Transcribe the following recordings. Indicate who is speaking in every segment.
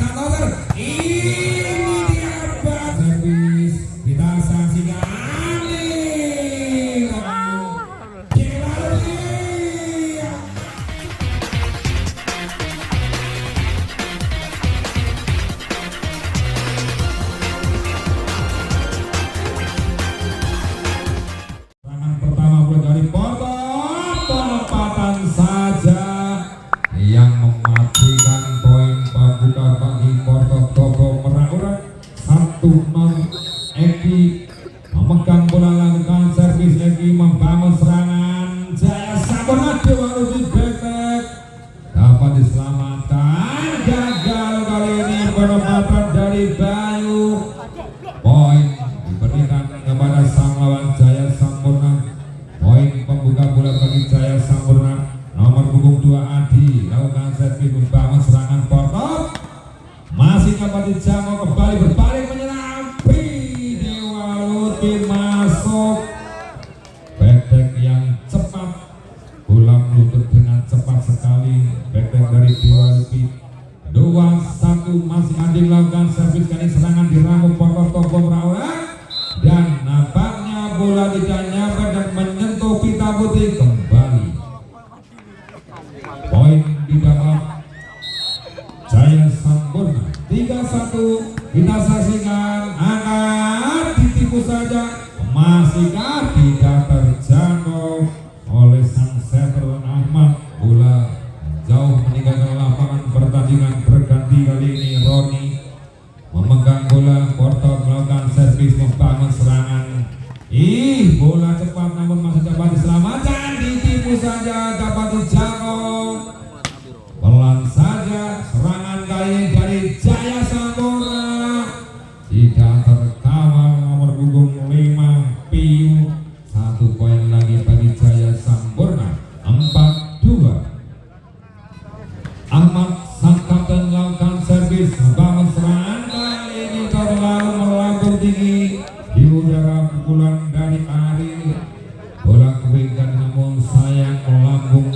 Speaker 1: Santoso. Ini dia servis kita saksikan. Penempatan saja yang mematikan poin pembuka bagi Porto Togo Merak-Urak 1-0. Eki memegang bola, lakukan servis. Eki membangun serangan. Jaya Sampurna Dewaluti Betek dapat diselamatkan. Gagal kali ini penempatan dari Bayu. Poin diberikan kepada sang lawan Jaya Sampurna. Poin pembuka bola bagi Jaya Sampurna. Nomor punggung 2 Adi lakukan servis membangun serangan. Porto masih dapat dijangkau, kembali berbalik menyerang. Dewaluti masuk. Betek yang cepat, bola melutut dengan cepat sekali. Betek dari Dewaluti. 2-1 masih Adi melakukan servis. Kali serangan dirangkum Porto Togo Merak, dan nampaknya bola tidak nyampe dan menyentuh pita putih. Kembali poin didapat Jaya Sampurna 3-1. Kita saksikan, akan ditipu saja. Masihkah tidak terjangkau oleh sang setter Ahmad. Bola jauh meninggalkan lapangan pertandingan. Berganti kali ini Roni memegang bola. Porto melakukan servis membangun serangan. Bola cepat namun masih dapat diselamatkan. Ditipu saja, dapat dijangkau. Pelan saja serangan kali ini dari Jaya Sampurna. Tidak terkawal nomor punggung 5 Piu. 1 poin lagi bagi Jaya Sampurna. 4-2. Ahmad sang kapten melakukan servis membangun serangan. Kali ini terlalu melambung tinggi di udara. Pukulan dari Ari, bola kebaikan namun sayang melambung,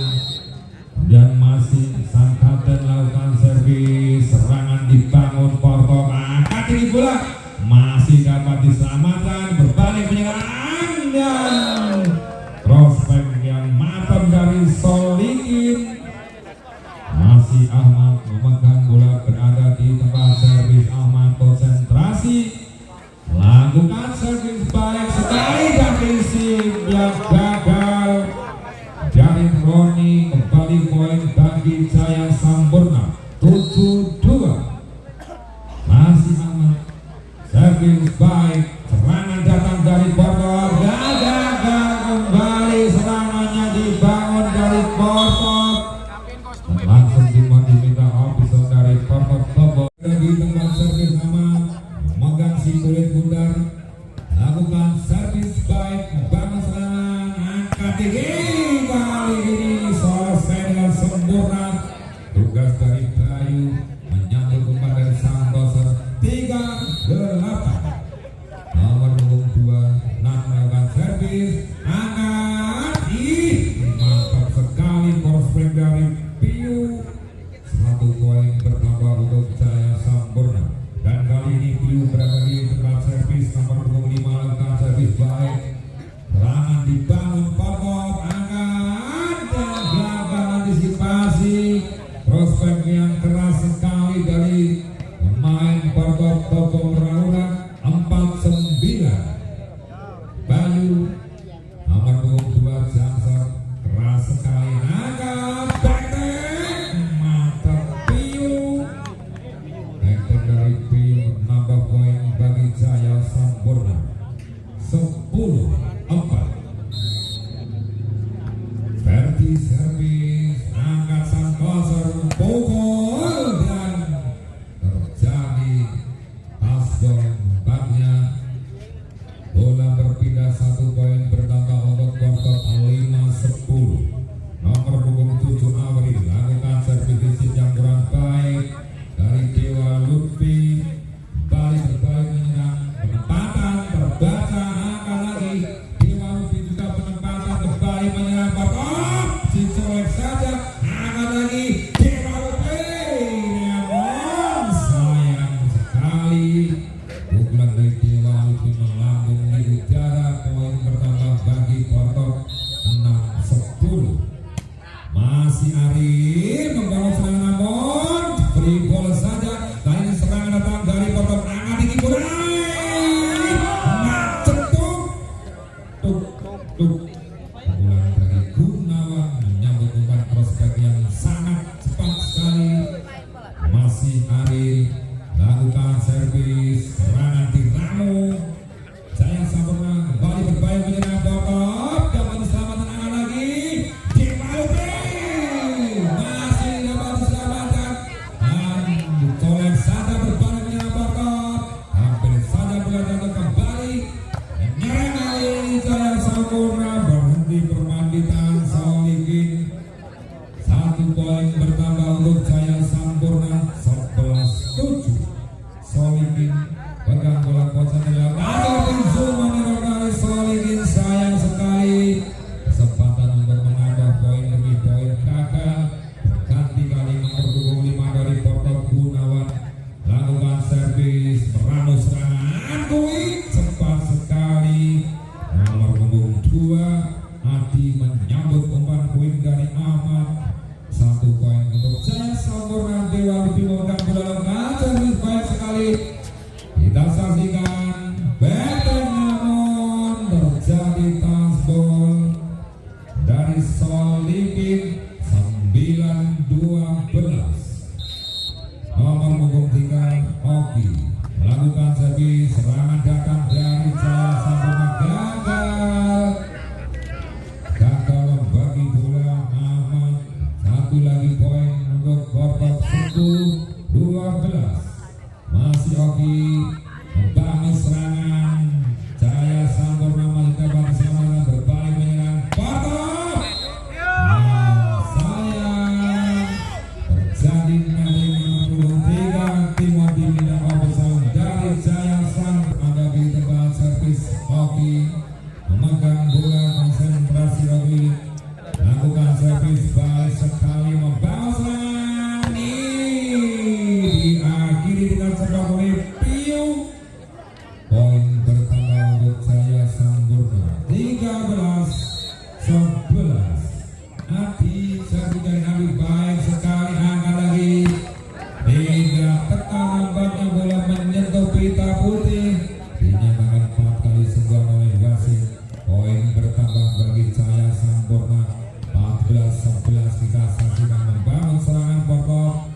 Speaker 1: dan masih sang kapten lakukan servis. Serangan dibangun Porto, angkat tinggi bola masih dapat diselamatkan. Berbalik menyerang, dan prospek yang matang dari Solikin. Masih Ahmad memegang bola, berada di tempat servis. Ahmad konsentrasi, lakukan servis baik sekali dari sim yang gagal dari Roni. Kembali poin bagi Jaya Sampurna 7-2. Masih Ahmad servis baik, serangan datang dari Porto. Gagal, kembali serangannya dibangun dari Porto, dan langsung diminta official dari Porto Togo. Di tempat servis Ahmad memegang si kulit bundar, lakukan servis baik, membangun serangan, angkat tinggi. Kali ini selesai dengan sempurna. Tugas dari Bayu menyambut umpan dari Santoso. 3-8. Nomor punggung 2 melakukan servis, angkat. Mantap sekali prospek dari Piu. 1 poin bertambah untuk Jaya Sampurna. Dan kali ini Piu berada di tempat servis. Nomor punggung 5 lakukan servis baik. Serangan dibangun Porto, angkat dan gagal antisipasi. Prospek yang keras sekali dari pemain Porto Togo Merak. 4-9. Bayu nomor punggung 2 Jansor keras sekali, angkat. Betek mantap Piu. Betek dari Piu menambah poin bagi Jaya Sampurna 10-4. Verdi servis, angkat Santoso, pukul, dan terjadi pass masih Ariel lakukan servis serangan Tirano. Jaya Sampurna kembali berbahaya menyerang Bokop, dapat diselamatkan angkat lagi Dimalupi masih dapat diselamatkan dan colek saja berbalik menyerang Bokop, hampir saja bola jatuh kembali menyerang kali ini Jaya Sampurna berhenti permainan Solikin. 1 poin bertambah untuk Jaya Sampurna 11-7. Solikin pegang bola kocan adalah ada pintu menurut kali Solikin, sayang sekali kesempatan untuk menambah poin demi poin gagal. Ganti kali nomor 25 dari Porto Gunawan lakukan servis meranu serangan Kui cepat sekali. Nomor punggung 2 Adi menyambut umpan poin dari Ahmad. 1 poin untuk Jaya Sampurna. Dewa lebih memegang bola lengkap, servis baik sekali. Kita saksikan benteng namun terjadi touchball dari Solikin 9-12. Nomor punggung 3 Oki melakukan servis serangan datang dari Jaya Sampurna gagal membagi bola aman. 1 lagi poin untuk Porto 10-12. Masih Oki membangun serangan. Jaya Sampurna masih dapat diselamatkan berbalik menyerang Porto. Sayang terjadi nanti nomor 3 Timothy tidak bersama dari Jaya Sampurna. Ada di tempat servis Oki memegang bola, konsentrasi Oki lakukan servis baik sekali membangun serangan ini diakhiri dengan sebuah oleh Piu. Poin bertambah untuk Jaya Sampurna 13-11. Adi servis dari Nabi baik sekali, angkat lagi tidak tekan, nampaknya bola menyentuh pita putih, dinyatakan 4 kali senggol oleh wasit. Poin bertambah bagi Jaya Sampurna 14-11. Kita saksikan membangun serangan Porto.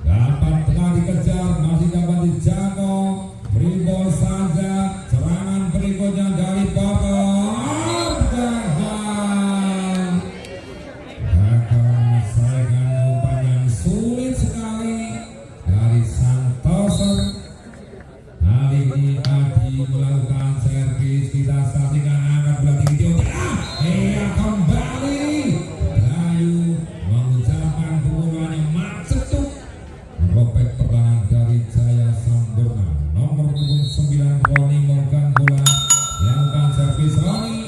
Speaker 1: Dapat tengah dikejar, masih dapat dijangkau. Free ball saja. Serangan berikutnya dari Porto. Gagal. Menyelesaikan umpan yang sulit sekali dari Santoso. Kali ini Adi melakukan servis. Kita saksikan angkat bola tinggi Tiotia. Ia kembali. Bayu mengucapkan pukulan yang macet merobek perlahan dari Jaya Sampurna. Nomor punggung 9 Roni melakukan bola, melakukan servis Roni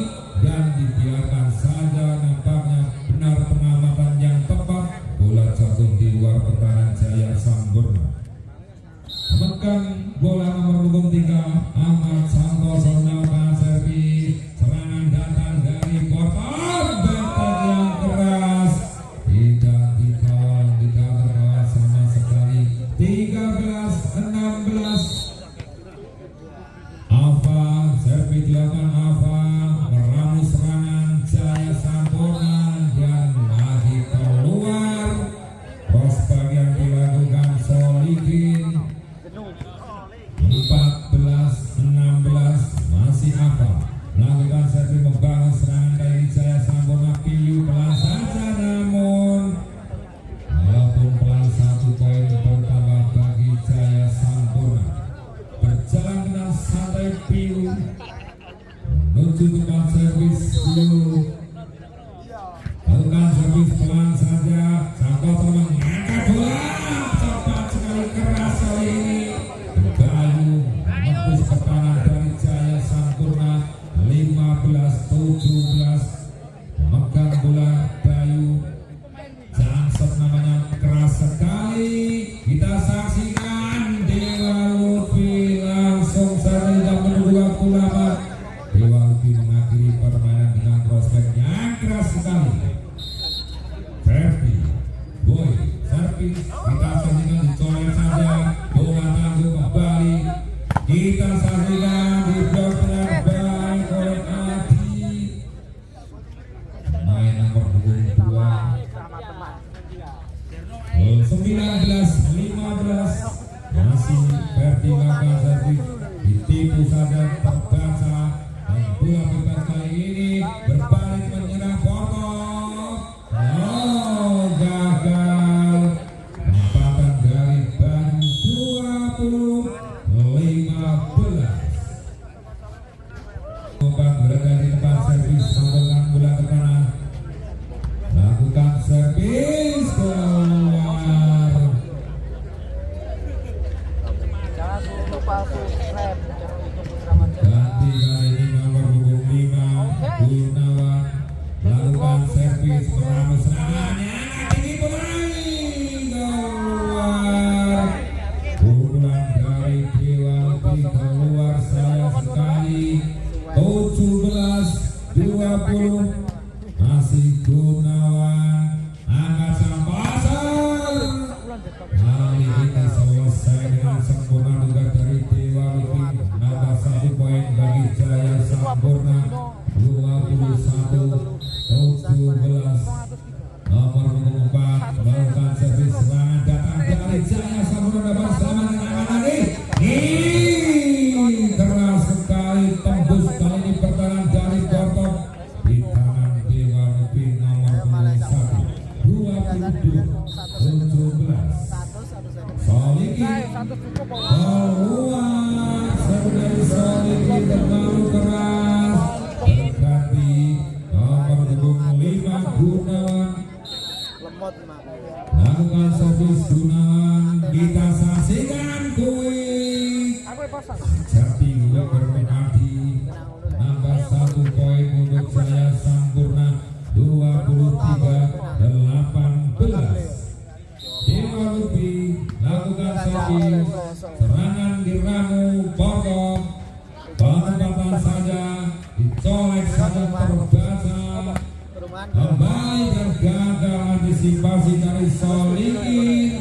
Speaker 1: dan dibiarkan saja. Nampaknya benar pengamatan yang tepat, bola jatuh di luar pertahanan Jaya Sampurna. Memegang bola nomor punggung 3 Ahmad Santoso melakukan servis serangan datang dari Porto. Benteng yang keras tidak dikawal, tidak terkawal sama sekali. 13-16. Ava servis dilakukan Ava meramu serangan Jaya Sampurna dan lagi keluar. Prospek yang dilakukan Solikin. 14-16. Masih Ava melakukan servis membangun serangan dari Jaya Sampurna. Piu pelan saja, namun walaupun pelan 1 poin bertambah bagi Jaya Sampurna. Berjalan dengan santai Piu
Speaker 2: subscribe channel YouTube Putra Mancala.
Speaker 1: Ganti kali ini nomor punggung 5 Gunawan lakukan servis meramu serangannya tinggi keluar pukulan dari Dewanti keluar saya sekali 17-20 masih Gunawan angkat sang pasar kali ini selesai dengan sempurna juga dari Dewa Living nambah 1 poin bagi Jaya Sampurna 21-17 nomor 4 melakukan servis serangan datang dari Jaya Sampurna dapat selamat dengan lagi keras sekali tembus kali ini pertahanan dari Gortok di tangan Dewa Living nomor 21-22-17 Soliki keluar sebagai Soliki terlalu keras berganti nomor punggung 5 Gunawan lakukan servis Gunawan kita saksikan kuih Jati juga berpenalti nambah 1 poin untuk Jaya Sampurna 23-18 Dewa Lupi lakukan servis serangan diramu pokok penempatan saja dicolek saja terbaca kembali dan gagal antisipasi dari Soliki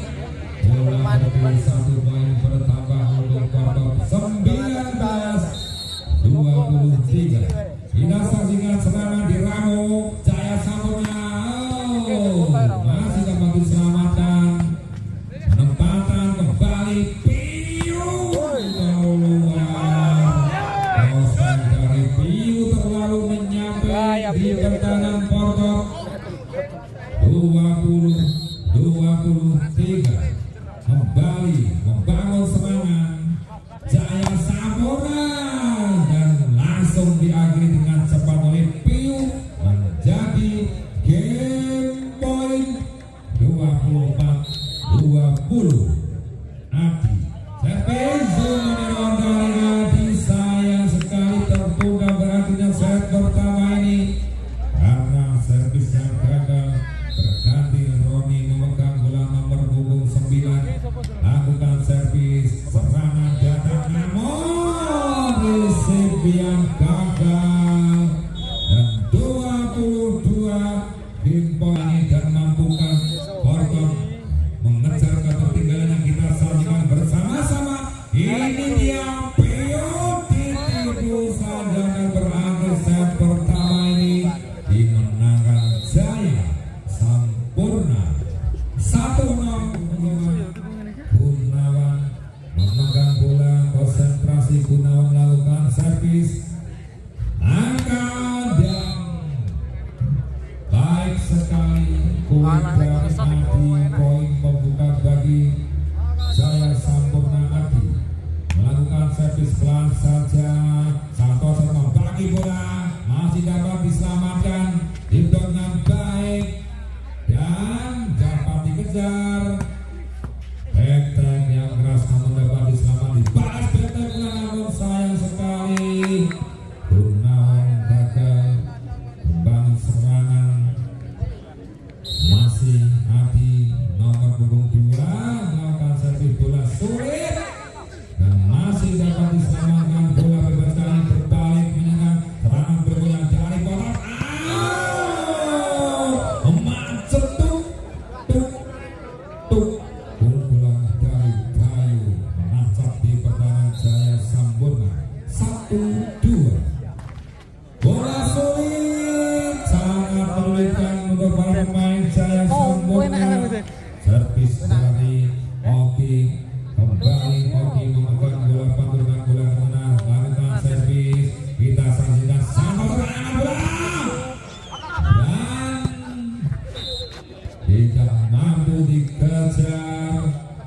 Speaker 1: bola lebih 1 poin bertambah untuk pokok 19-23 kita saksikan serangan diramu Jaya Sampurna masih dapat diselamatkan penempatan kembali Piu keluar kosong dari Piu terlalu menyampai di pertahanan Porto 20-23 kembali membangun serangan Jaya Sampurna dan langsung diakhiri dengan cepat oleh Piu menjadi game point 24-20 Adi servis zona dari Adi sayang sekali tertunda berakhirnya set pertama ini karena servis yang gagal berganti Roni memegang bola nomor punggung 9 lakukan servis serangan datang namun resip yang gagal dan 22 game point dan mampukan Porto mengejar ketertinggalan yang kita saksikan bersama-sama. Ini dia Pio ditipu saja dan berakhir set pertama ini dimenangkan Jaya Sampurna 1-0. Gunawan memegang bola konsentrasi Gunawan melakukan servis angkat dan baik sekali poin pembuka bagi Jaya Sampurna Adi melakukan servis pelan saja Santoso membagi bola masih dapat diselamatkan dengan baik dan dapat dikejar Betek yang keras namun dapat diselamatkan dibalas Betek namun sayang sekali Gunawan gagal membangun serangan masih Adi nomor punggung 2 melakukan servis bola sulit dan masih dapat diselamatkan bola bebas kali berbalik menyerang serangan bergoyang dari kotak macet tuk pukulan dari Bayu menancap di pertahanan Jaya Sampurna 1-2 bola sulit sangat menyulitkan untuk para pemain Jaya Sampurna servis dari Oki kembali Oki memegang bola pantulan bola kemenang lakukan servis kita saksikan sama serangan bola dan tidak mampu dikejar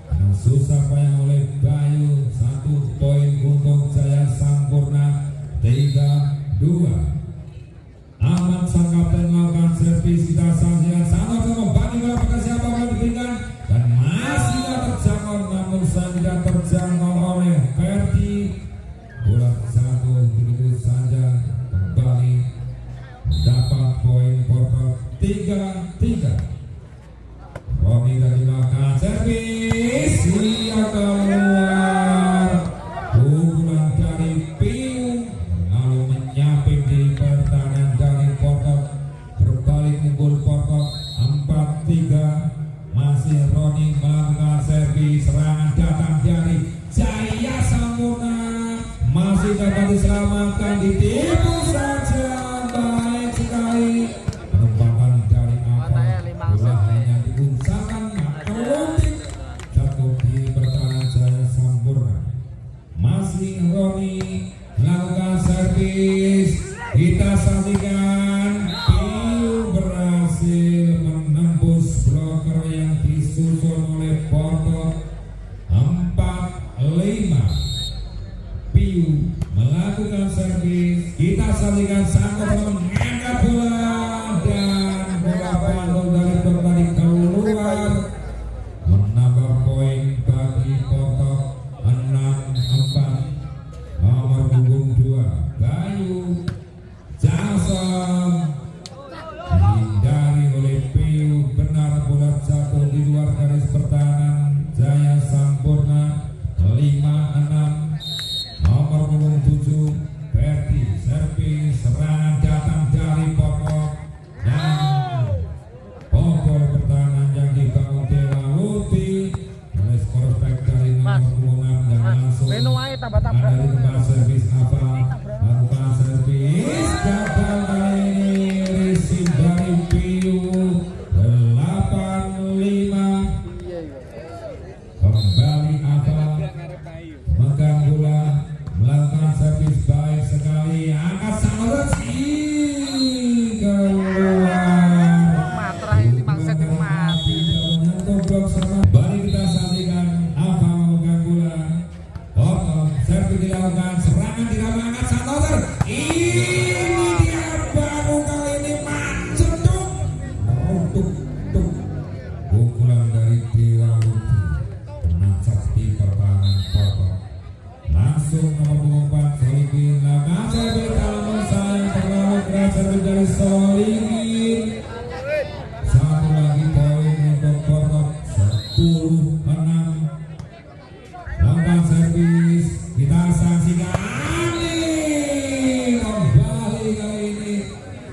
Speaker 1: dan susah payah oleh Bayu 1 poin untuk Jaya Sampurna 3-2 Ahmad sang kapten melakukan servis kita saksikan sama-sama membagi bola pada siapa yang diberikan dan masih tidak terjangkau namun tidak terjangkau oleh Ferdi serangan datang dari Jaya Sampurna, masih dapat diselamatkan, ditipu saja, baik sekali penempatan dari Apa, bola hanya diusahakan Makolontik, jatuh di pertahanan Jaya Sampurna. Masih Roni melakukan servis, kita saksikan Piu berhasil menembus bloker yang disusun oleh Porto 4-5. Piu melakukan servis, kita saksikan Santo mengangkat bola dan bola pantul dari berbalik keluar, menambah poin bagi Porto 6-4. Nomor punggung 2 Bayu Jason dihindari oleh Piu, benar bola jatuh di luar garis pertahanan Jaya Sampurna 5-6. Nomor punggung 7 Berti servis, serangan datang dari Pokok dan bobol pertahanan yang dibangun Dewa Luti oleh skor back dari nomor punggung 6 dan langsung ada di tempat servis Apa lakukan servis, gagal kali ini receive dari Piu 8-5. Kembali Apa megang bola, melakukan servis baik sekali, angkat sangat keluar.
Speaker 2: Matra ini mangset ini mati.
Speaker 1: Kembali kita saksikan Apa memegang bola, potong servis dilakukan, serangan dilakukan Sanoter. Ini dia baru kali ini maceduk meruntuk pukulan dari Dewa Luti menancap di pertahanan Porto. Langsung nomor punggung 4 Solikin lakukan servis, kalau sayang terlalu keras servis dari Solikin. Satu lagi poin untuk Porto 10-6. Lakukan servis, kita saksikan ini kembali kali ini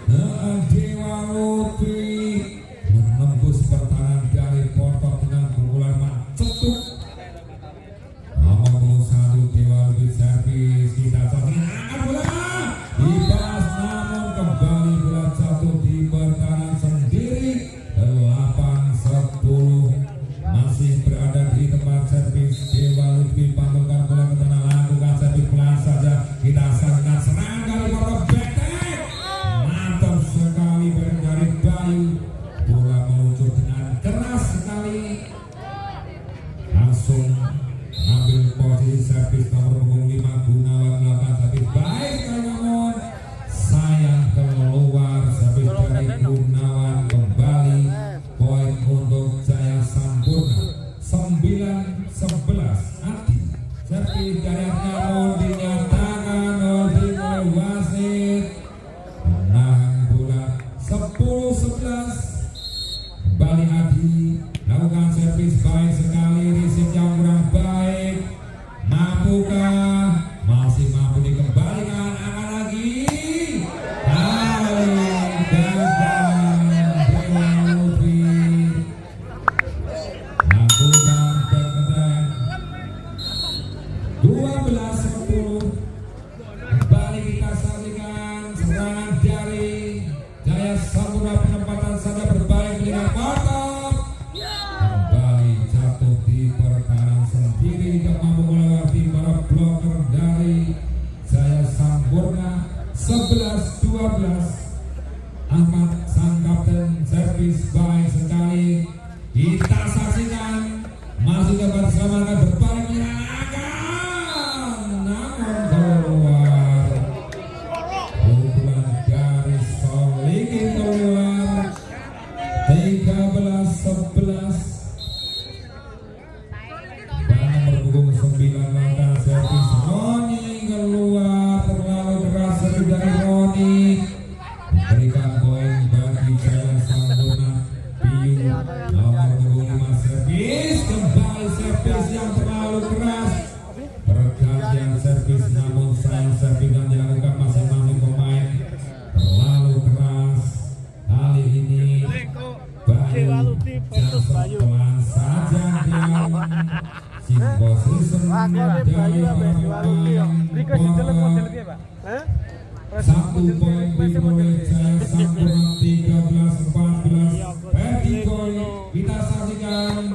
Speaker 1: dengan Dewa Luti menembus pertahanan dari Porto dengan pukulan maceduk. Nomor punggung 1 Dewa Luti servis, kita saksikan angkat bola dibalas, namun kembali bola jatuh di pertahanan sendiri 8-10. Masih berada di tempat servis Dewa Luti, pantulkan bola ke tanah, lakukan servis pelan saja, kita saksikan serangan dari Porto Betek, mantap sekali dari Bayu, bola meluncur dengan keras sekali, langsung ambil posisi servis nomor punggung 5 Gunawan melakukan servis baik sekali, namun sayang keluar servis dari Gunawan. Kembali poin untuk Jaya Sampurna 9-11. Adi servis dari namun dinyatakan oleh wasit menahan bola 10-11. Kembali Adi lakukan servis baik sekali, receive yang kurang baik, mampukah, masih mampu dikembalikan, akan lagi kali gagal Dewa Luti lakukan back attack 12-11. simbol season dari pemain satu poin diperoleh Jaya Sampurna 13-14 Vertikoi kita saksikan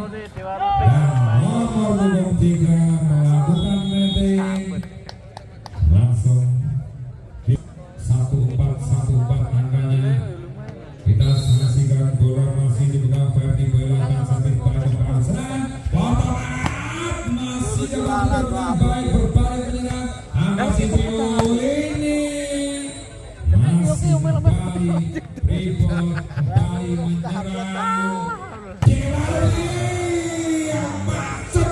Speaker 1: dan nomor 23 melakukan netting langsung 14-14 angkanya kita saksikan bola masih dipegang Vertikoi lakukan sampai pada kepala serangan potongan masih dilakukan baik berbalik menyerang angka Sipio ini masih kembali rebound kembali menyerang Cilali yang masuk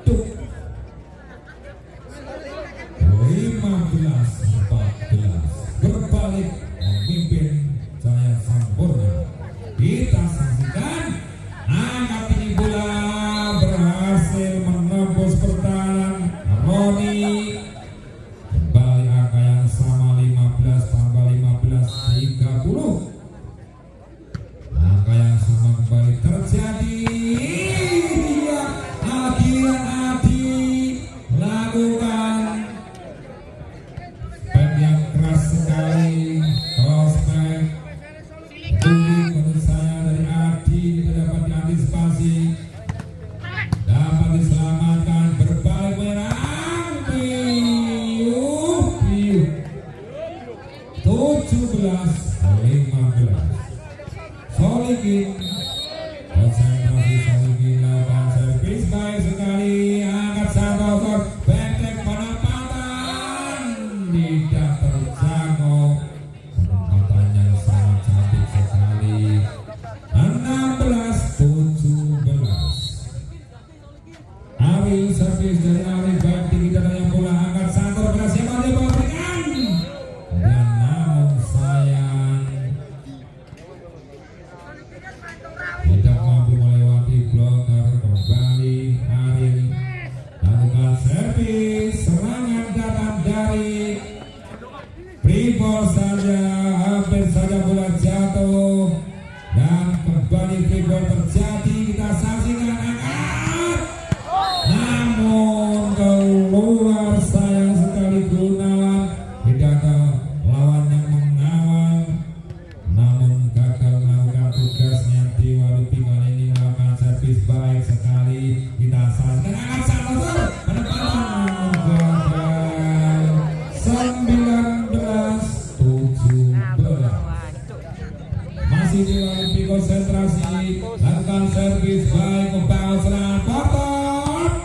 Speaker 1: tuk 15-14 berbalik memimpin Jaya Sampurna. Kita saksikan angkat ini bola berhasil menembus pertahanan Roni. Kembali angka yang sama 15 tambah 15 30. Angka yang sama kembali terjadi. Dia Agian Adi lakukan pen yang keras sekali crossback. Menurut saya dari Adi tidak dapat diantisipasi, dapat diselamatkan berbalik menyerang 17-15 Solikin konsentrasi Solikin lakukan servis baik sekali angkat Santoso benteng penempatan tidak terjangkau penempatannya sangat cantik sekali 16-17 Ari servis dari Ari baik tinggi dan bola angkat Santoso berhasil memberikan dan namun sayang tidak mampu melewati bloker. Kembali Ari lakukan servis serangan datang dari Freeport saja, hampir saja bola jatuh dan kembali Freeport terjadi. Kita saksikan angkat namun keluar, sayang sekali Gunawan tidak ada lawan yang mengawal namun gagal melakukan tugasnya. Dewa Lupi kali ini melakukan servis baik sekali. Kita saksikan angkat Santoso penempatan gagal 19-17 masih Dewa Lupi konsentrasi lakukan servis baik membangun serangan Portot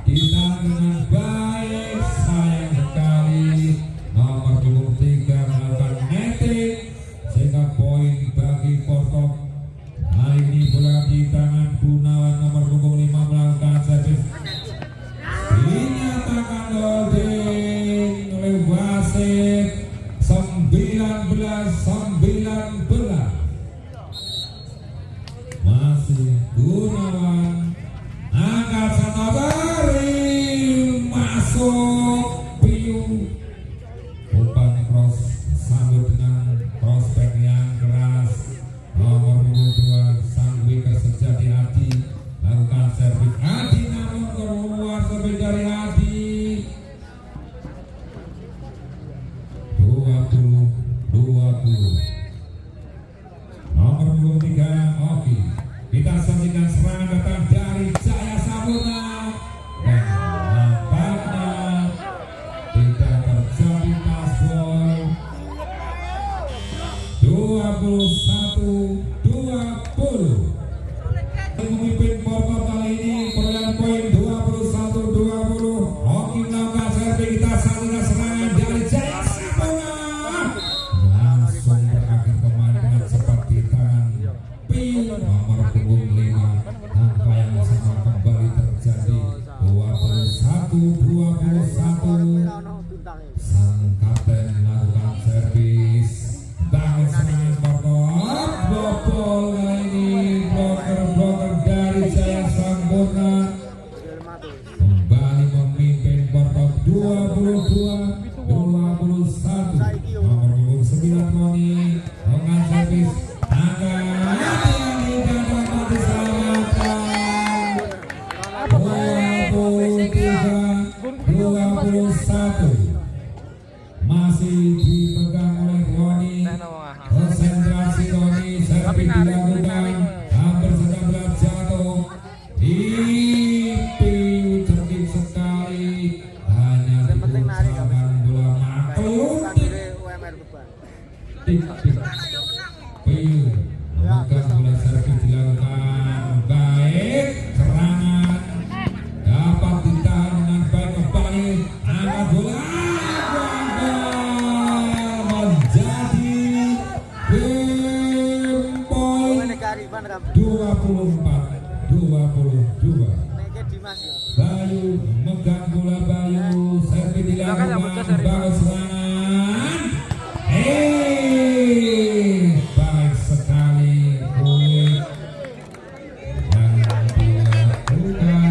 Speaker 1: kita dengan baik, sayang sekali nomor 23 melakukan netting sehingga poin bagi Portot. Hari ini bola di tangan Gunawan nomor punggung 5 melakukan servis dinyatakan holding oleh wasit 19-19 masih Gunawan angkat Sanobari masuk Piu umpan cross sambut dengan prospek yang keras nomor 22 sang winger sejati Adi lakukan servis Adi namun keluar servis dari Adi 20-20 nomor 23 Oki. Kita saksikan serangan datang dari Jaya Sampurna dan nampaknya tidak terjadi passball 21-20 memimpin Portot kali ini perolehan poin 21-20. Oki melakukan servis. Kita saksikan serangan dari Jaya Sampurna langsung berakhir kemarin dengan seperti tangan Piu nomor punggung 5. Angka yang sama kembali terjadi 21-21. Sang kapten melakukan servis bangun serangan Portot bobol kali ini bloker dari Jaya Sampurna kembali memimpin Portot 22-21. Nomor punggung 9 Moni melakukan servis angka yang tidak dapat diselamatkan Bayu memegang bola, Bayu servis dilakukan, bagus serangan. Baik sekali poin yang dilakukan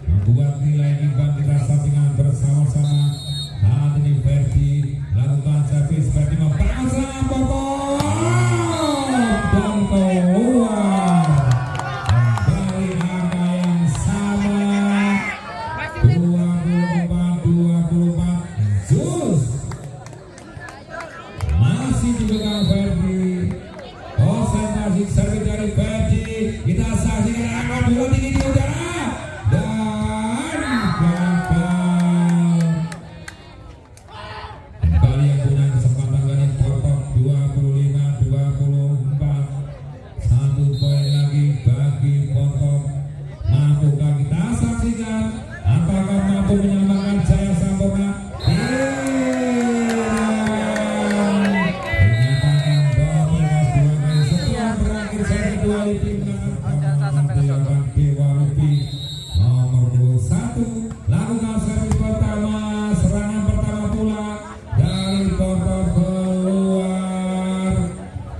Speaker 1: membuat nilai imbang. Kita sampingan bersama-sama. Saat ini Ferdi lakukan servis, Ferdi membangun serangan bobol dan keluar. Kembali angka yang sama 24-24. Zus masih dipegang Ferdi. Konsentrasi servis dari Ferdi. Kita saksikan angkat bola tinggi di udara dan gagal. Kembali yang punya kesempatan kali potong 25-24. 1 poin lagi bagi potong. Mampukah kita saksikan? Apakah mampu menyamakan Jaya Sampurna? Dinyatakan bahwa dua kali setelah berakhir seri 2 tim Dewa Lupi nomor 21 lakukan servis pertama, serangan pertama pula dari Porto keluar.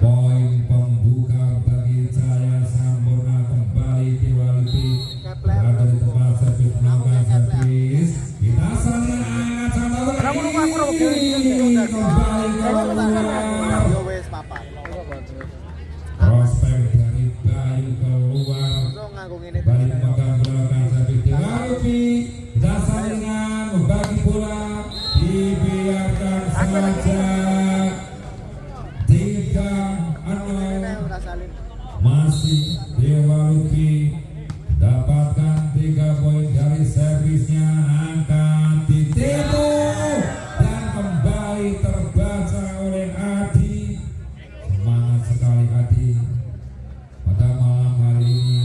Speaker 1: Poin pembuka bagi Jaya Sampurna. Kembali Dewa Lupi berada di tempat servis melakukan servis. Kita saling angkat sama kembali keluar. Prospek dari Bayu keluar. Balik memegang belakang servis Dewa Lupi. Kita salingan membagi bola, dibiarkan saja. 3-0 masih Dewa Lupi dapatkan 3 poin dari servisnya. Angkat ditipu dan kembali terbaca oleh Adi. Semangat sekali Adi pada malam hari ini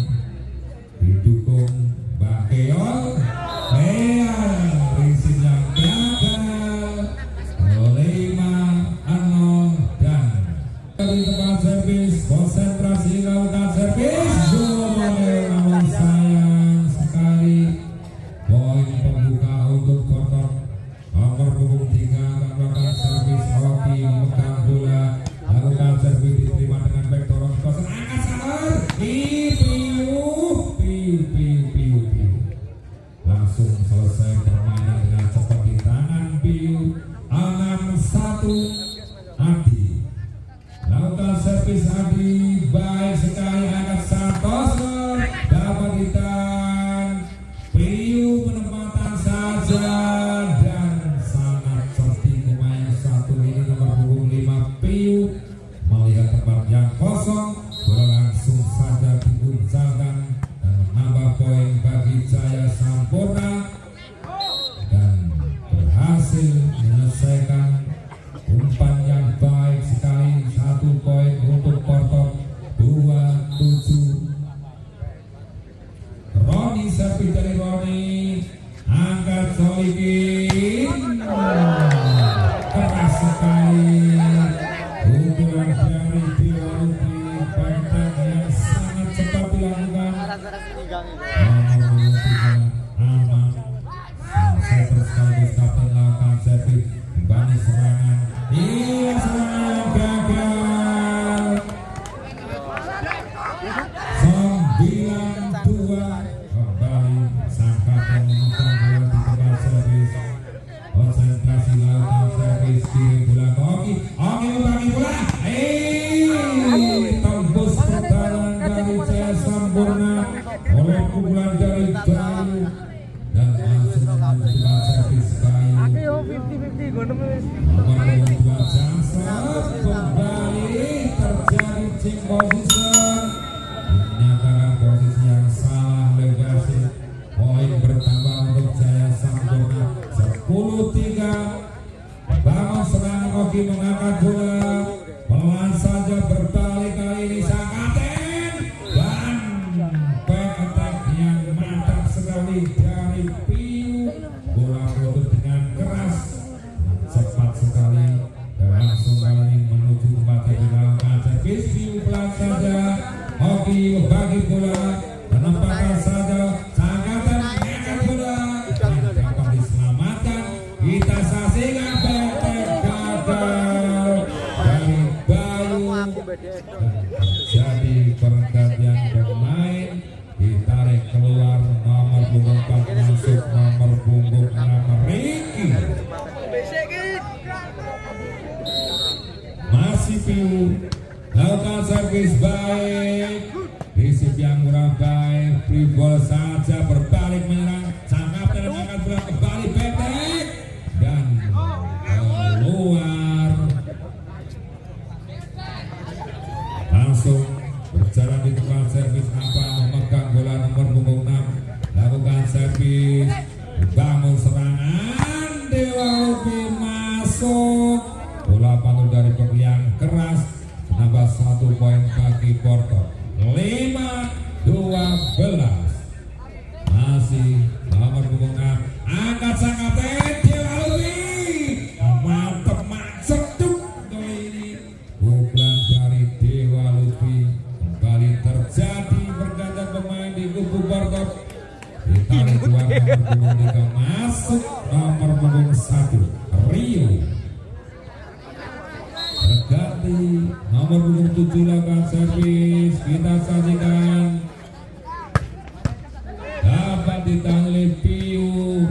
Speaker 1: didukung Mbak Keol. Risik yang gagal 5-0 dan dari tempat servis konsentrasi lakukan servis. Namun sayang sekali poin pembuka untuk Porto nomor punggung 3 melakukan servis. Hoki memegang bola lakukan servis diterima dengan back dorong kosong angkat sabar. Piu. Langsung selesai permainan dengan cepat di tangan Piu. 6-1 Adi lakukan servis. Adi baik sekali, angkat Santoso dapat ditahan. Piu penempatan saja dan sangat cerdik pemain satu ini nomor punggung 5 Piu. Melihat tempat yang kosong, bola langsung saja diunjalkan dan menambah poin bagi Jaya Sampurna dan berhasil menyelesaikan umpan yang baik sekali. 1 poin untuk Porto 27. Roni servis dari Roni, angkat Solikin, keras sekali. Pukulan dari Dewa Lupi, benteng yang sangat cepat dilakukan. Nomor 3 aman. Saya sekaligus kapten lakukan servis. Kembali serangan. Serangan yang gagal. 9-2. Kembali sang kapten memegang bola di tempat servis. Konsentrasi lakukan servis, kirim bola ke Oki. Oki membagi bola. Tembus pertahanan dari Jaya Sampurna oleh pukulan dari Bayu dan langsung menuju servis Bayu. Nomor 2 Jansel kembali terjadi ching position. Dinyatakan posisi yang salah oleh wasit. Poin bertambah untuk Jaya Sampurna 10-3. Bangun serangan Oki mengangkat bola. Pelan saja berbalik kali ini sang kapten dan back attack yang mantap sekali dari Piu. Bola produk dengan keras cepat sekali dan langsung kali ini menuju tempat yang dilakukan servis. Piu pelan saja free ball saja, berbalik menyerang. Sang kapten akan bola kembali pendek dan keluar. Langsung berjalan di tempat servis apa memegang bola nomor punggung 6, lakukan servis, bangun serangan. Dewa Lupi masuk, bola pantul dari pemilihan keras, menambah 1 poin bagi Porto. 5-12. Masih nomor punggung 6, angkat sang kapten Dewa Lupi, mantep masuk kali ini. Pukulan dari Dewa Lupi, kembali terjadi pergantian pemain di kubu Porto. Ditarik keluar nomor punggung 3, masuk nomor punggung 1 Rio. Terganti nomor punggung 7, lakukan servis, kita saksikan. Dapat ditahan oleh Piu.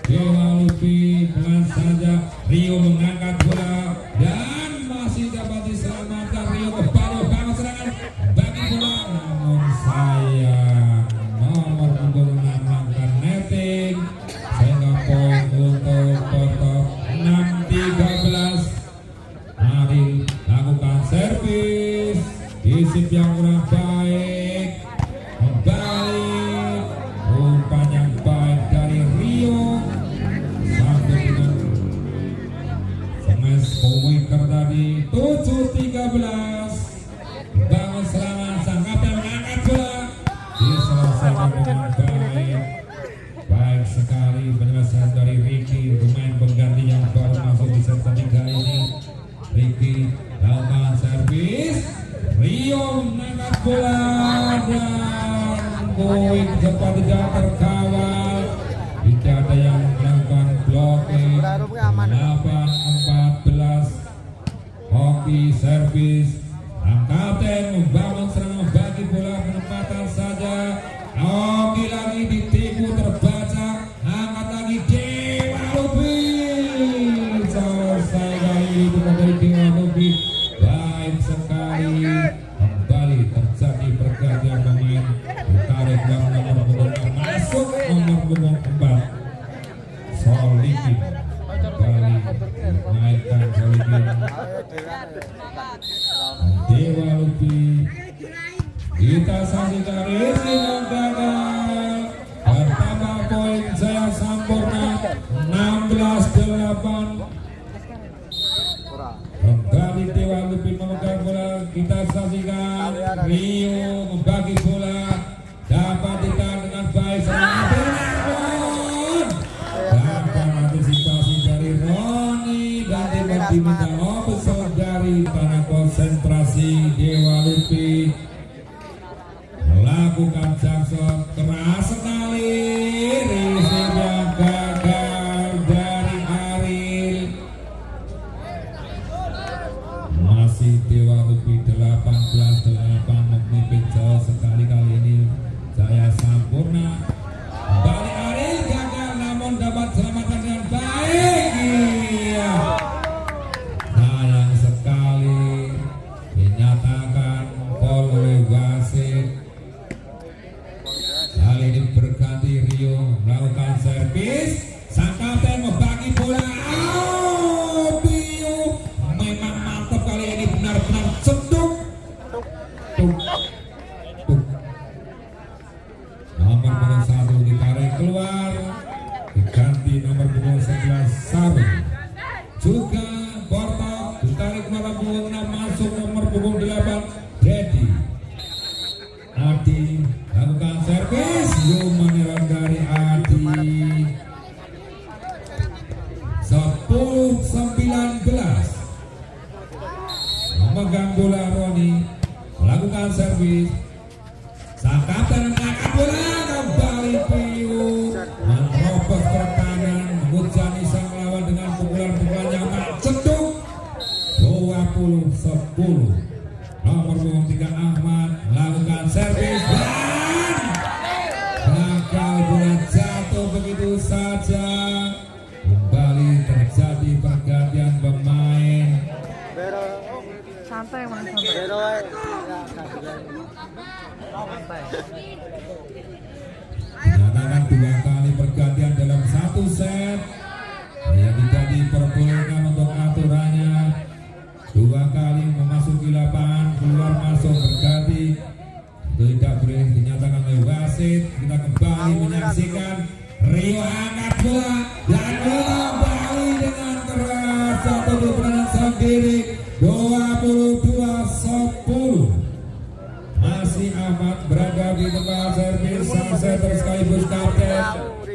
Speaker 1: Dewa Lupi pelan saja, Rio mengangkat bola dan masih dapat diselamatkan. Rio kembali bangun serangan bagi bola, namun sayang nomor punggung 6 melakukan netting sehingga poin untuk Porto. 6-13. Mari lakukan servis, disip yang kurang baik, kembali umpan yang baik dari Rio. Sampai dengan smash wicker tadi. 7-13. Bangun serangan, sang kapten mengangkat bola, diselesaikan dengan baik. Baik sekali penyelesaian dari Ricky, pemain pengganti yang baru masuk di set ketiga ini. Ricky lakukan servis, Rio mengangkat bola dan poin cepat tidak terkawal. Tidak ada yang melakukan blocking. 8-14. Hoki servis, sang kapten membangun serangan bagi bola penempatan saja. Hoki lagi ditipu, terbaca, angkat lagi Dewa Lupi. Selesai kali itu dari Dewa Lupi. Baik sekali, kembali terjadi pergantian pemain. Ditarik keluar nomor punggung 6, masuk nomor punggung 4 Solikin. Kembali dimainkan Solikin. Dewa Lupi, kita saksikan isi yang gagal. Pertama poin Jaya Sampurna, 16-8. Kembali Dewa Lupi memegang bola, kita saksikan Rio membagi bola, dapat ditahan dengan baik serangan Bernardon. Dapat antisipasi dari Roni dan diminta official dari para konsentrasi. Dewa Lupi melakukan jangshot keras sekali, risikonya gagal dari Ariel. Masih Dewa Lupi 18-8 memimpin jauh sekali kali ini. Jaya Sampurna, kembali Ariel gagal namun dapat selamatkan dengan baik. Iya, sayang sekali dinyatakan gol oleh wasit. Kali ini berganti Rio melakukan servis, sang kapten membagi bola. Piu memang mantap kali ini, benar-benar ceduk. Nomor punggung 1 ditarik keluar, diganti nomor punggung 11 Sabi. Juga Porto ditarik nomor punggung 6, masuk nomor punggung 8 Dedi. Adi lakukan servis, menyerang dari Adi. 10-19. Memegang bola Roni, melakukan servis, sang kapten mengangkat bola, kembali Piu menerobos pertahanan, menghujani sang lawan dengan pukulan-pukulan yang ceduk. 20-10. Nomor punggung 3 Ahmad melakukan servis dan gagal, bola jatuh begitu saja. Kembali terjadi pergantian pemain.
Speaker 2: Santai mas, santai. Santai.
Speaker 1: wasit. Kita kembali menyaksikan Rio angkat bola dan kembali dengan keras jatuh di pertandingan sendiri 22-10. Masih amat berada di tempat servis sang setter sekaligus kapten.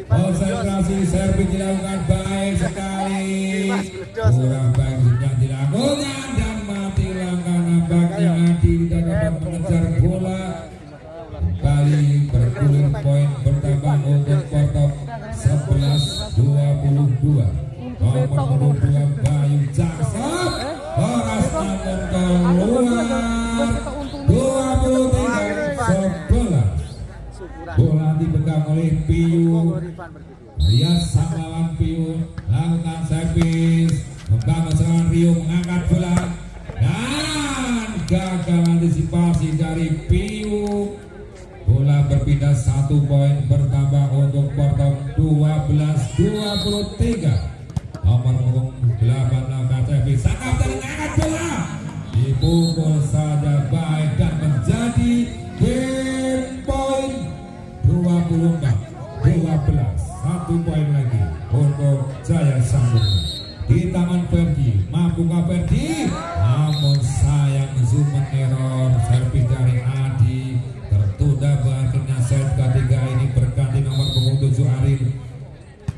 Speaker 1: Konsentrasi servis dilakukan baik sekali. Kurang baik yang dilakukan dan mati langkah nampaknya Adi tidak dapat mengejar bola. Kembali bergulir poin bertambah untuk Portop 11-22. Nomor 22 Bayu Jaksep Horas namun keluar 23-11. Bola dipegang oleh Piu. Lihat sang lawan Piu lakukan servis, membangun serangan. Rio mengangkat bola dan gagal antisipasi dari Piu. Bola berpindah 1 poin bertambah untuk Portop 12-23. Nomor punggung 8 langkah servis sang kapten mengangkat bola, dipukul saja baik dan menjadi game point 24-12. 1 poin lagi untuk Jaya Sampurna. Di tangan Ferdi, mampukah Ferdi? Namun sayang human error servis dari Adi tertunda. Akhirnya set ketiga ini berganti nomor punggung 7 Aril.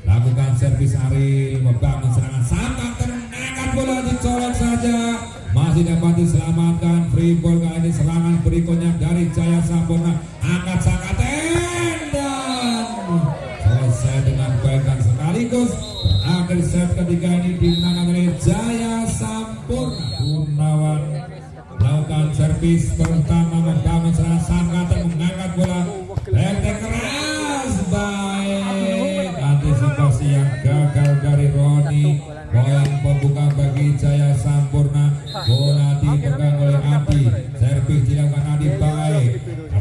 Speaker 1: Lakukan servis Aril, membangun serangan sang kapten mengangkat bola, dicolok saja, masih dapat diselamatkan. Free ball kali ini. Serangan berikutnya dari Jaya Sampurna, angkat sang kapten dan selesai dengan baik dan sekaligus berakhir set ketiga ini dimenangkan oleh Jaya Sampurna. Gunawan melakukan servis pertama, membangun serangan sang kapten mengangkat bola, letek keras baik, antisipasi yang gagal dari Roni. Poin pembuka bagi Jaya Sampurna. Bola dipegang oleh Adi, servis dilakukan Adi baik.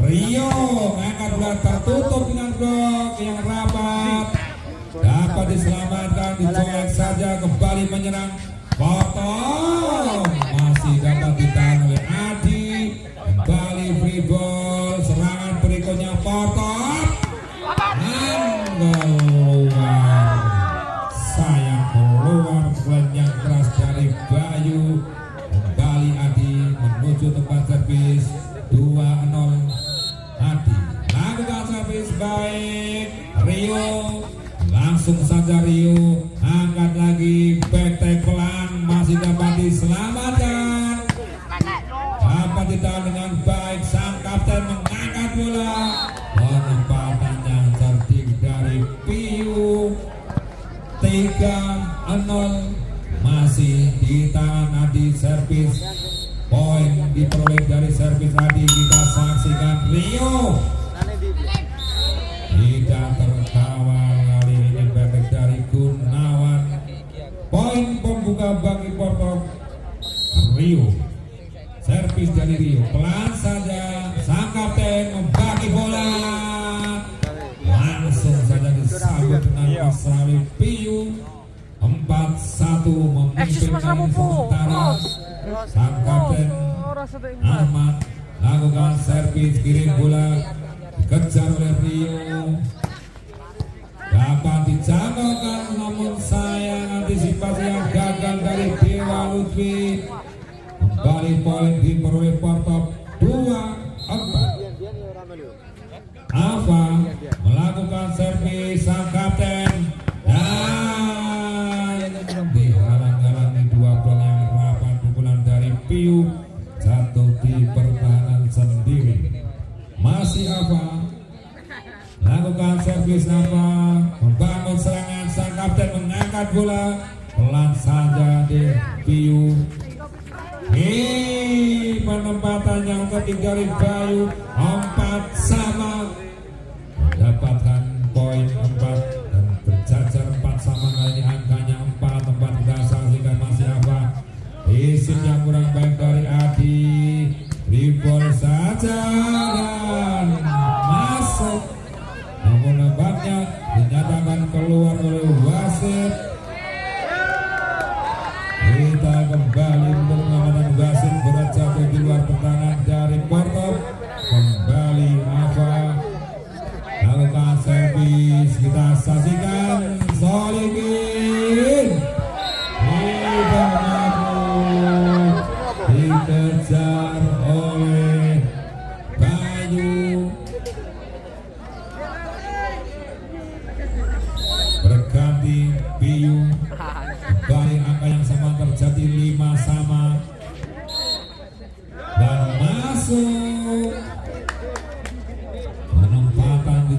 Speaker 1: Rio mengangkat bola, tertutup dengan blok yang rapat, dapat diselamatkan, dicolek saja, kembali menyerang. Potong masih dapat ditahan oleh Adi, kembali free ball. Serangan berikutnya Potong keluar, sayang keluar. Poin yang keras dari Bayu. Kembali Adi menuju tempat servis 2-0. Adi lakukan servis baik. Rio langsung saja, Rio angkat lagi, back pelan, masih dapat diselamatkan, dapat ditahan dengan baik. Sang kapten mengangkat bola, penempatan yang cerdik dari Piu. 3-0 masih di tangan Adi. Servis poin diperoleh dari servis Adi. Kita saksikan Rio tidak terkawal kali ini, bebek dari Gunawan. Poin pembuka bagi Portop Rio. Servis dari Rio, pelan saja sang kapten membagi bola, langsung saja disambut dengan Australia. Piu 4-1 memimpin sementara. Sang kapten Ahmad lakukan servis, kirim bola, dikejar oleh Rio, dapat dijangkaukan namun sayang antisipasi yang gagal dari Dewa Lutfi. Kembali poin diperoleh Portop 2-4. Ava melakukan servis sang kapten dan dihalang-halangi 2 bola yang rapat. Pukulan dari Piu jatuh di pertahanan sendiri. Masih Ava lakukan servis. Ava membangun serangan, sang kapten mengangkat bola, pelan saja di Piu. Penempatan yang ketiga dari Bayu 4 sama, mendapatkan poin 4 dan berjajar 4 sama. Kali ini angkanya 4-4. Kita saksikan masih apa isim yang kurang baik dari Adi. Ribol saja dan masuk, namun nampaknya dinyatakan keluar oleh wasit. Kita kembali untuk pengamatan wasit, berat jatuh di luar pertahanan dari Portop. Kembali Ava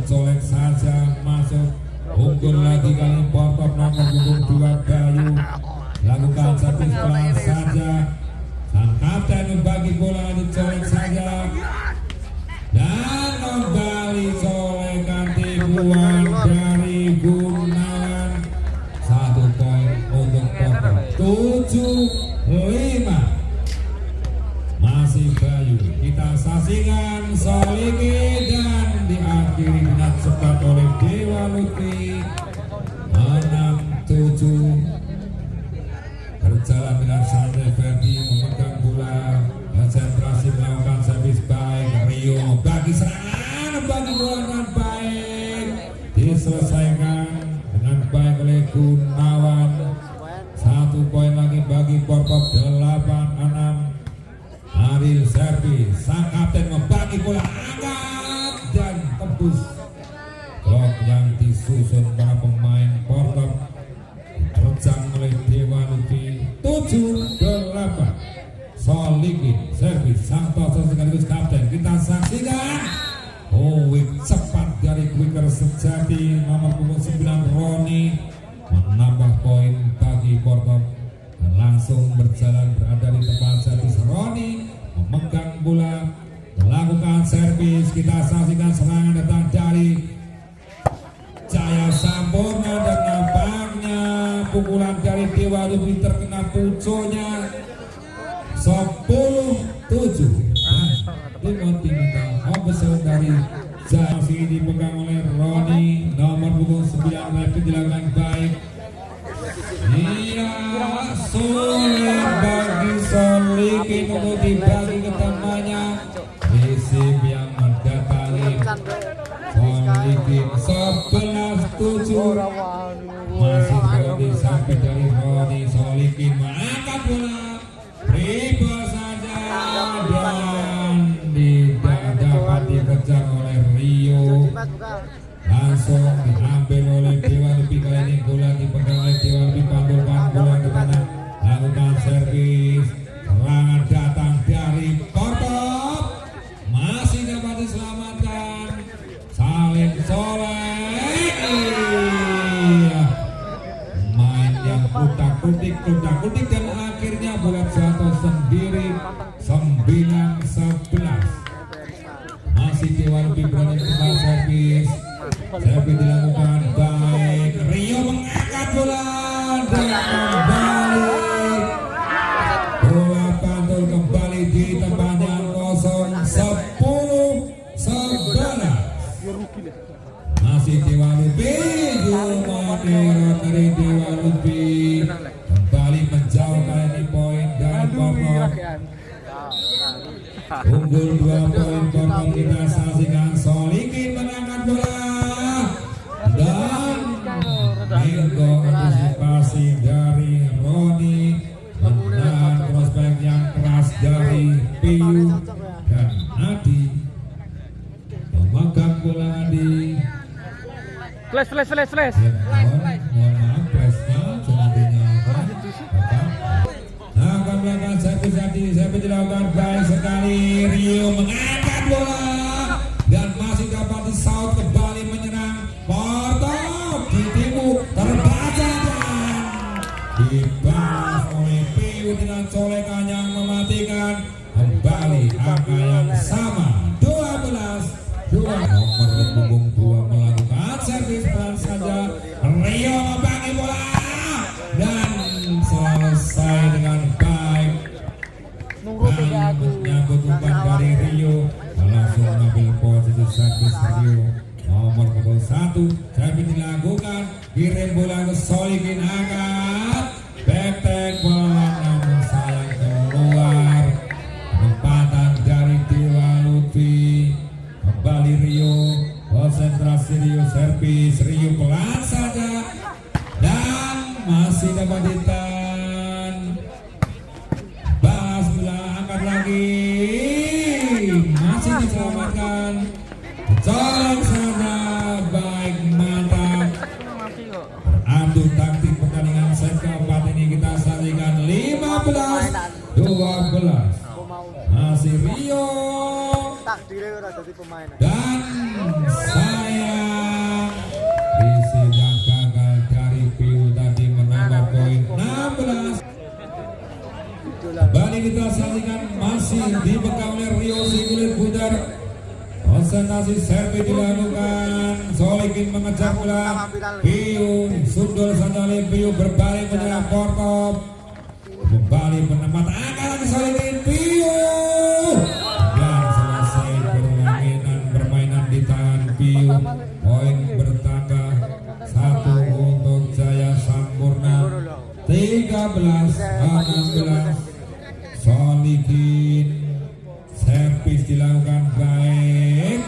Speaker 1: dicolek saja masuk. Unggul lagi kali Portop nomor punggung 2 Bayu. Lakukan servis pelan saja. Sang kapten membagi bola dicolek saja. Dan kembali colekan tipuan dari Gunawan. 1 poin untuk Portop. 7-5. Masih Bayu, kita saksikan Soliki dan diakhiri dengan cepat oleh Dewa Lutfi. 6-7. Berjalan dengan santai Ferdi memegang bola, konsentrasi melakukan servis baik. Rio bagi serangan, bagi bola dengan baik, diselesaikan dengan baik oleh Gunawan. 1 poin lagi bagi Portop. 8-6. Adil servis, sang kapten membagi bola angkat dan tembus blok yang disusun para pemain Portop. Terjang oleh Dewa Lutfi. 7-8. Solikin servis, sang toser sekaligus kapten. Kita saksikan cepat dari Quicker sejati nomor punggung 9 Roni menambah poin bagi Portop. Dan langsung berjalan berada di tempat servis. Roni memegang bola, melakukan servis. Kita saksikan serangan datang dari Jaya Sampurna dan nampaknya pukulan dari Dewa Lutfi terkena pucunya. 10-7. Timothy Obesel dari Jaya masih dipegang oleh Roni nomor punggung 9. Rapid dilakukan baik. Iya, sulit bagi Solikin untuk dibagi ke temannya. Receive yang mendatangi Solikin. 11-7. Masih berada sampai dari Roni. Solikin mengangkat bola, dribble saja dan tidak dapat dikejar oleh Rio. Langsung diambil oleh Dewa Lutfi. Kali ini bola dipegang oleh Dewa Lutfi. Panggulkan bola ke kanan, lakukan servis. Serangan datang dari Portop, masih dapat diselamatkan. Saling solek. Main yang kutak-kutik dan akhirnya bola jatuh sendiri. 9-11. Masih Dewa Lutfi berada di tempat servis. Servis dilakukan baik. Rio mengangkat bola dan kembali. Bola pantul kembali di tempat yang kosong. 10-11. Masih Dewa Lutfi. Jumadero dari Dewa Lutfi kembali menjauh kali ini poin dari Portop. Unggul 2 poin Portop. Kita saksikan Solikin mengangkat bola dan Ingo antisipasi dari Roni, menahan prospek yang keras dari Piyu dan Adi. Memegang bola Adi.
Speaker 2: Flash.
Speaker 1: Mohon maaf flashnya nantinya akan melakukan servis Adi. Servis dilakukan baik sekali. Rio mengangkat bola dan masih dapat disaut kembali menyerang Portop. Di timur terbaca dan dibalas oleh Piyu dengan colekan yang mematikan. Kembali angka yang sama 12-2. Nomor punggung 2 melakukan servis pelan saja. Rio membagi bola dan selesai dengan baik. Menyambut umpan dari Rio, langsung mengambil posisi servis Rio nomor punggung 1. Servis dilakukan, kirim bola ke Solikin, angkat bek bola namun sayang keluar. Penempatan dari Dewa Lutfi. Kembali Rio, konsentrasi Rio, servis Rio pelan saja dan masih dapat ditahan. Balas bola, angkat lagi, masih diselamatkan. Colok saja, baik, mantap. Adu taktik pertandingan set keempat ini kita saksikan. 15-12. Masih Rio dan saya masih servis dilakukan. Solikin mengejar bola. Piu sundul saja oleh Piu berbalik menyerang Portop. Kembali penempatan angka lagi Solikin Piu. Dan selesai permainan di tangan Piu. Poin bertambah 1 untuk Jaya Sampurna. 13-16. Solikin servis dilakukan baik,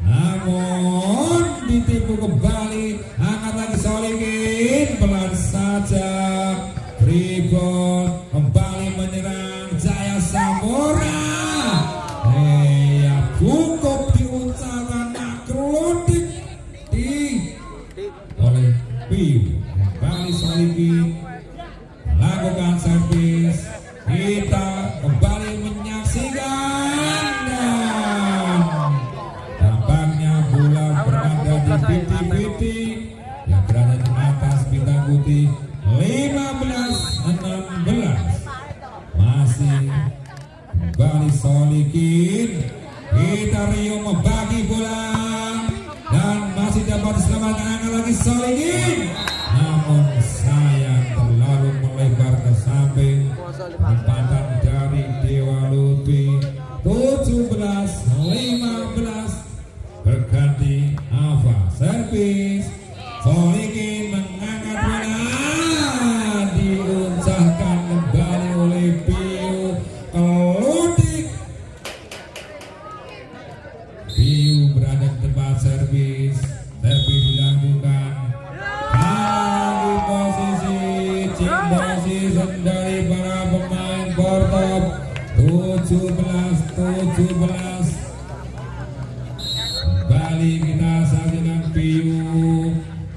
Speaker 1: namun ditipu kembali. Angkat lagi Solikin, pelan saja. Rebound kembali menyerang Jaya Sampurna. Ya cukup diucapkan akrobatik oleh Piu. Kembali Solikin lakukan servis. Kita kembali menyaksikan dan tampaknya bola berada di piti-piti yang berada di atas bintang putih. 15-16 masih kembali Solikin. Kita Rio membagi bola dan masih dapat diselamatkan angka lagi Solikin, namun sayang terlalu melebar ke samping. Umpan dari Dewa Lutfi. 17-15 berganti Ava servis. Solikin mengangkat bola, diuncahkan kembali oleh Piu. Keludik. Piu berada di tempat servis. Servis dilakukan. Lagi posisi dari para pemain Portop. 17-17. Kembali kita saksikan Piu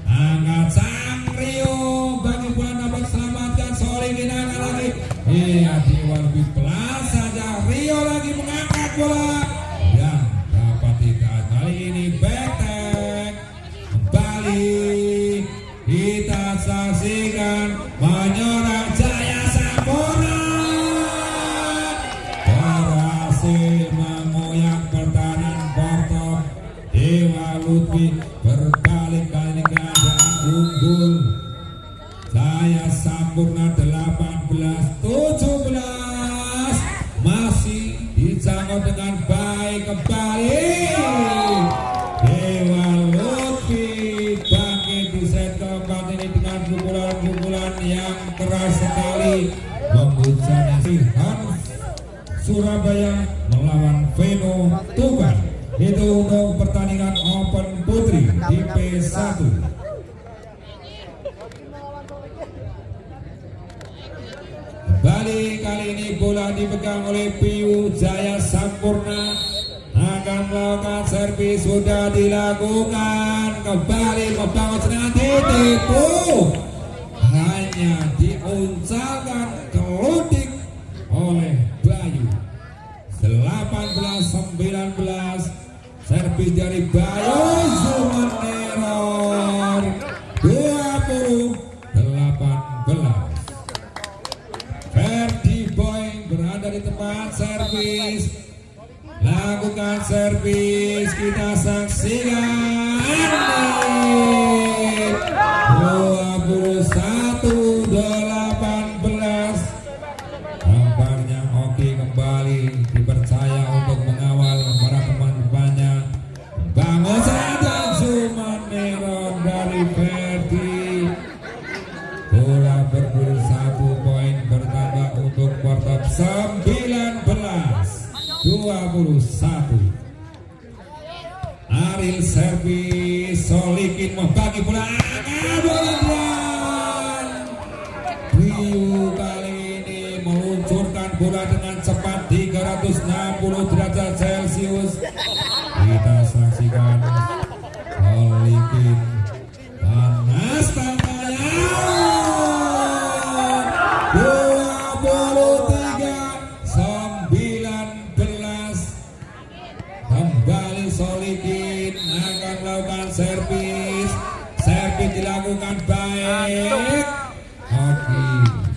Speaker 1: angkat sang Rio, bagi bola dapat selamatkan. Solikin angkat lagi. Iya, Dewa lebih pelan saja. Rio lagi mengangkat bola dan dapat ditahan. Kali ini betek. Kembali kita saksikan menyerang Jaya Sampurna. Berhasil mengoyak pertahanan Portop. Dewa Lutfi berbalik, kali ini keadaan unggul. Jaya Sampurna 18-17 masih dijangkau dengan baik. Kembali Dewa Lutfi bangkit di set keempat ini dengan pukulan-pukulan yang keras sekali. Membujanya Hans Surabaya melawan Veno Tuban. Itu untuk pertandingan Open Putri di P1. Kembali kali ini bola dipegang oleh Piu. Jaya Sampurna akan melakukan servis, sudah dilakukan. Kembali membangun serangan, ditipu. Hanya diuncalkan keludik oleh Bayu. 18-19 servis dari Bayu Zumaneror. 20-18. Ferdi Boy berada di tempat servis, lakukan servis. Kita saksikan 21-18. Kabarnya Oki kembali dipercaya untuk mengawal para teman-temannya. Bangun saja Zumaneror dari Ferdi. Bola berburu 1 poin bertambah untuk Portop. 19-21. Ariel servis. Solikin membagi bola. Piu kali ini meluncurkan bola dengan cepat 360 derajat Celcius. Kita saksikan Solikin panas tangannya. 23-19. Kembali Solikin akan melakukan servis. Servis dilakukan baik. Oke,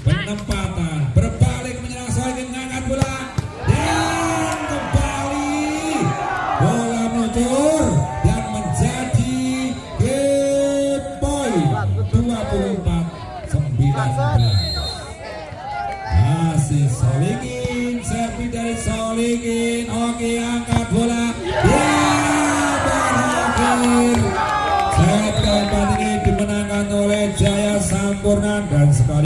Speaker 1: penempatan berbalik menyerang Solikin, mengangkat bola dan kembali bola meluncur. sempurna dan sekali